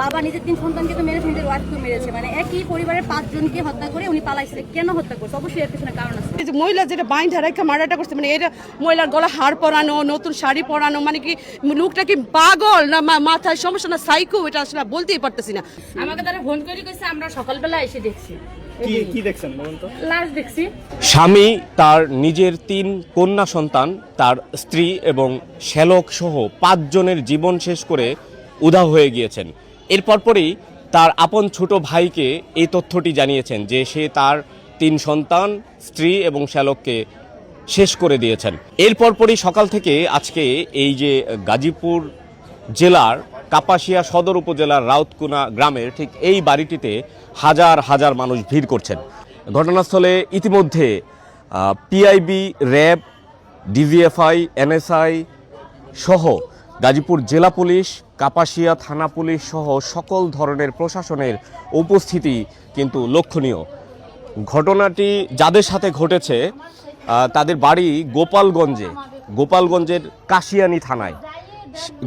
বাবা নিজের 3 সন্তানকে তো মেরেছে, নিজের ওয়াইফকে মেরেছে, মানে একই পরিবারের 5 জনকে হত্যা করে উনি পালাইছে। কেন হত্যা করছে? অবশ্যই এর পিছনে কারণ আছে। এই যে মহিলা যেটা বাইন্ধা রেখা মার্ডারটা করছে, মানে এটা মহিলার গলা হাড় পরানো, নতুন শাড়ি পরানো, মানে কি লোকটা কি পাগল না মাথায় সমস্যা না সাইকো, এটা আসলে বলতেই পারতেছি না। আমাকে তারা ফোন করে কইছে, আমরা সকালবেলা এসে দেখছি। কি দেখছেন বলুন তো? লাশ দেখছি। স্বামী, তার নিজের 3 কন্যা সন্তান, তার স্ত্রী এবং শ্যালক সহ 5 জনের জীবন শেষ করে উধাও হয়ে গিয়েছেন। এরপর পরই তার আপন ছোট ভাইকে এই তথ্যটি জানিয়েছেন যে সে তার 3 সন্তান, স্ত্রী এবং শ্যালককে শেষ করে দিয়েছেন। এরপর পরই সকাল থেকে আজকে এই যে গাজীপুর জেলার কাপাসিয়া সদর উপজেলার রাউতকুনা গ্রামের ঠিক এই বাড়িটিতে হাজার হাজার মানুষ ভিড় করছেন। ঘটনাস্থলে ইতিমধ্যে পিআইবি, র্যাব, ডিজিএফআই, এনএসআই সহ গাজীপুর জেলা পুলিশ, কাপাসিয়া থানা পুলিশ সহ সকল ধরনের প্রশাসনের উপস্থিতি কিন্তু লক্ষণীয়। ঘটনাটি যাদের সাথে ঘটেছে তাদের বাড়ি গোপালগঞ্জের কাশিয়ানী থানায়।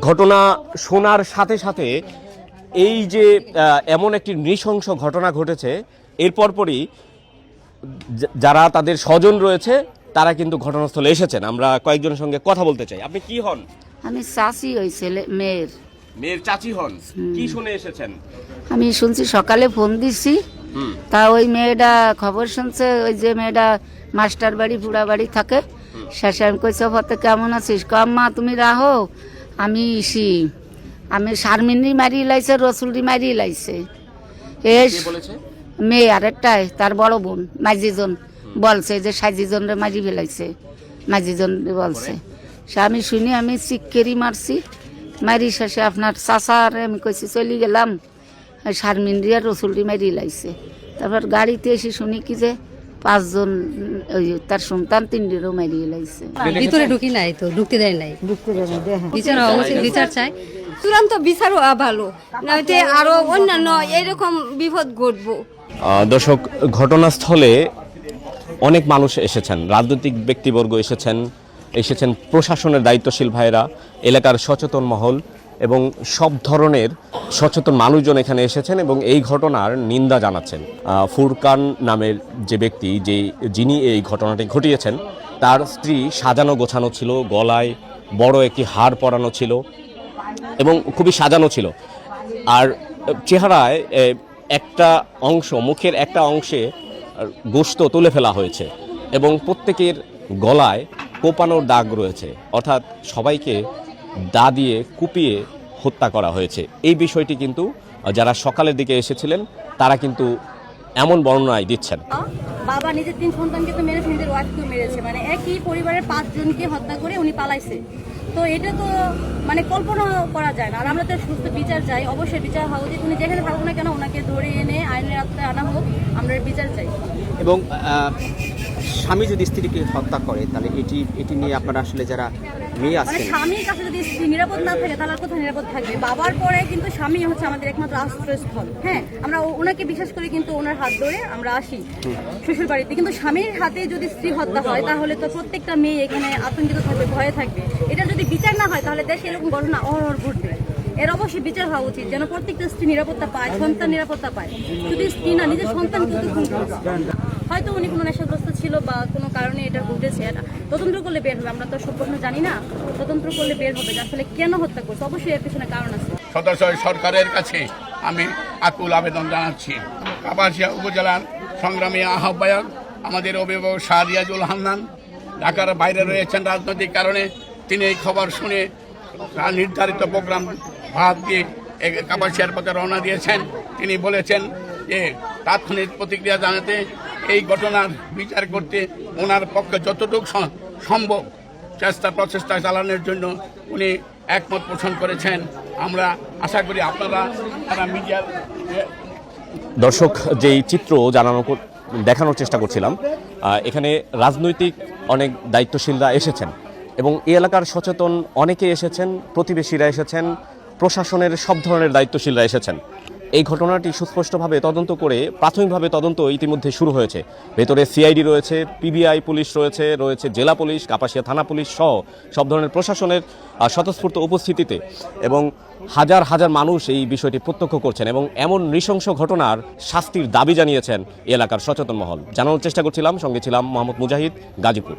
ঘটনা শোনার সাথে সাথে এই যে এমন একটি নৃশংস ঘটনা ঘটেছে, এরপর পরই যারা তাদের স্বজন রয়েছে তারা কিন্তু ঘটনাস্থলে এসেছেন। আমরা কয়েকজনের সঙ্গে কথা বলতে চাই। আপনি কি হন? আমি চাচি ওই ছেলে মেয়ের চাচি হন। কি শুনে এসেছেন? আমি শুনছি সকালে ফোন দিছি, তা ওই মেয়েটা খবর শুনছে, ওই যে মেয়েটা মাস্টার বাড়ি পুরা বাড়ি থাকে। শেষে আমি কইছে, ফতে কেমন আছিস? আম্মা তুমি রাহো, আমি আমি শারমিনী মারি লাইছে, রসুলরি মারি লাইছে। মেয়ে আরেকটাই তার বড় বোন মাইজিজন বলছে যে সাইজিজন রে মারি ফেলাইছে, মাইজিজন বলছে। সে আমি শুনি, আমি চিক্কেরি মারছি, মারি শেষে আপনার চাচার আমি কইছি চলে গেলাম, শারমিনরি আর রসুলরি মারি লাইছে। তারপর গাড়িতে এসে শুনি কি যে 5 জন ওই তার সন্তান 3টিরও মারি লাইছে। ভিতরে ঢুকি নাই তো, ঢুকতে দেয় নাই। বিচার হওয়া উচিত, বিচার চাই, চূড়ান্ত বিচার হওয়া ভালো, নয়তো আরো অন্যান্য এরকম বিপদ ঘটবো। দর্শক, ঘটনাস্থলে অনেক মানুষ এসেছেন, রাজনৈতিক ব্যক্তিবর্গ এসেছেন প্রশাসনের দায়িত্বশীল ভাইরা, এলাকার সচেতন মহল এবং সব ধরনের সচেতন মানুষজন এখানে এসেছেন এবং এই ঘটনার নিন্দা জানাচ্ছেন। ফুরকান নামের যে ব্যক্তি, যিনি এই ঘটনাটি ঘটিয়েছেন, তার স্ত্রী সাজানো গোছানো ছিল, গলায় বড় একটি হার পরানো ছিল এবং খুবই সাজানো ছিল। আর চেহারায় একটা অংশ, মুখের একটা অংশে গোশত তুলে ফেলা হয়েছে এবং প্রত্যেকের গলায় কোপানোর দাগ রয়েছে, অর্থাৎ সবাইকে দা দিয়ে কুপিয়ে হত্যা করা হয়েছে। এই বিষয়টি কিন্তু যারা সকালের দিকে এসেছিলেন তারা কিন্তু এমন বর্ণনায় দিচ্ছেন। বাবা নিজের 3 সন্তানকে তো মেরেছে, নিজের ওয়াইফকে মেরেছে, মানে একই পরিবারের 5 জনকে হত্যা করে উনি পালাইছে। তো এটা তো মানে কল্পনা করা যায় না। আর আমরা তো সুস্থ বিচার চাই, অবশ্যই বিচার হওয়া উচিত। উনি যেখানে থাকুক না কেন, ওনাকে ধরে এনে আইনের আওতায় আনা হোক, আমরা বিচার চাই। এবং স্বামী যদি স্ত্রীকে হত্যা করে তাহলে এটি নিয়ে আপনারা আসলে যারা মেয়ে মানে আছেন, স্বামীর কাছে যদি স্ত্রী নিরাপদ না থাকে তাহলে আর কোথায় নিরাপদ থাকবে? বাবার পরে কিন্তু স্বামী হচ্ছে আমাদের একমাত্র আশ্রয়স্থল। হ্যাঁ, আমরা ওনাকে বিশ্বাস করি, কিন্তু ওনার হাত ধরে আমরা আসি শ্বশুর বাড়িতে। কিন্তু স্বামীর হাতে যদি স্ত্রী হত্যা হয় তাহলে তো প্রত্যেকটা মেয়ে এখানে আতঙ্কিত থাকবে, ভয়ে থাকবে। এটা যদি বিচার না হয় তাহলে দেশে এরকম ঘটনা অহরহ ঘটবে। এর অবশ্যই বিচার হওয়া উচিত, যেন প্রত্যেকটা স্ত্রী নিরাপত্তা পায়, সন্তান নিরাপত্তা পায়। যদি স্ত্রী না, নিজের সন্তানকে তো খুন করেছে, হয়তো উনি কোনো নেশাগ্রস্ত ছিল বা কোনো কারণে এটা ঘটেছে, এটা তদন্ত করলে বের হবে। আমরা তো সব প্রশ্ন জানি না, তদন্ত করলে বের হবে যে আসলে কেন হত্যা করছে। অবশ্যই এর পিছনে কারণ আছে। সদস্য সরকারের কাছে আমি আকুল আবেদন জানাচ্ছি। কাপাসিয়া উপজেলার সংগ্রামী আহ্বায়ক আমাদের অভিভাবক শাহ রিয়াজুল হান্নান ঢাকার বাইরে রয়েছেন রাজনৈতিক কারণে। তিনি এই খবর শুনে নির্ধারিত প্রোগ্রাম ভাগ দিয়ে কাপাসিয়ার পথে রওনা দিয়েছেন। তিনি বলেছেন যে তাৎক্ষণিক প্রতিক্রিয়া জানাতে, এই ঘটনার বিচার করতে ওনার পক্ষে যতটুকু সম্ভব প্রচেষ্টা চালানোর জন্য উনি একমত পোষণ করেছেন। আমরা আশা করি আপনারা মিডিয়ার দর্শক, যেই চিত্র দেখানোর চেষ্টা করছিলাম, এখানে রাজনৈতিক অনেক দায়িত্বশীলরা এসেছেন এবং এই এলাকার সচেতন অনেকে এসেছেন, প্রতিবেশীরা এসেছেন, প্রশাসনের সব ধরনের দায়িত্বশীলরা এসেছেন। এই ঘটনাটি সুস্পষ্টভাবে তদন্ত করে প্রাথমিকভাবে তদন্ত ইতিমধ্যে শুরু হয়েছে। ভেতরে সিআইডি রয়েছে, পিবিআই পুলিশ রয়েছে জেলা পুলিশ, কাপাসিয়া থানা পুলিশ সহ সব ধরনের প্রশাসনের স্বতঃস্ফূর্ত উপস্থিতিতে, এবং হাজার হাজার মানুষ এই বিষয়টি প্রত্যক্ষ করছেন এবং এমন নৃশংস ঘটনার শাস্তির দাবি জানিয়েছেন এলাকার সচেতন মহল। জানানোর চেষ্টা করছিলাম, সঙ্গে ছিলাম মোহাম্মদ মুজাহিদ, গাজীপুর।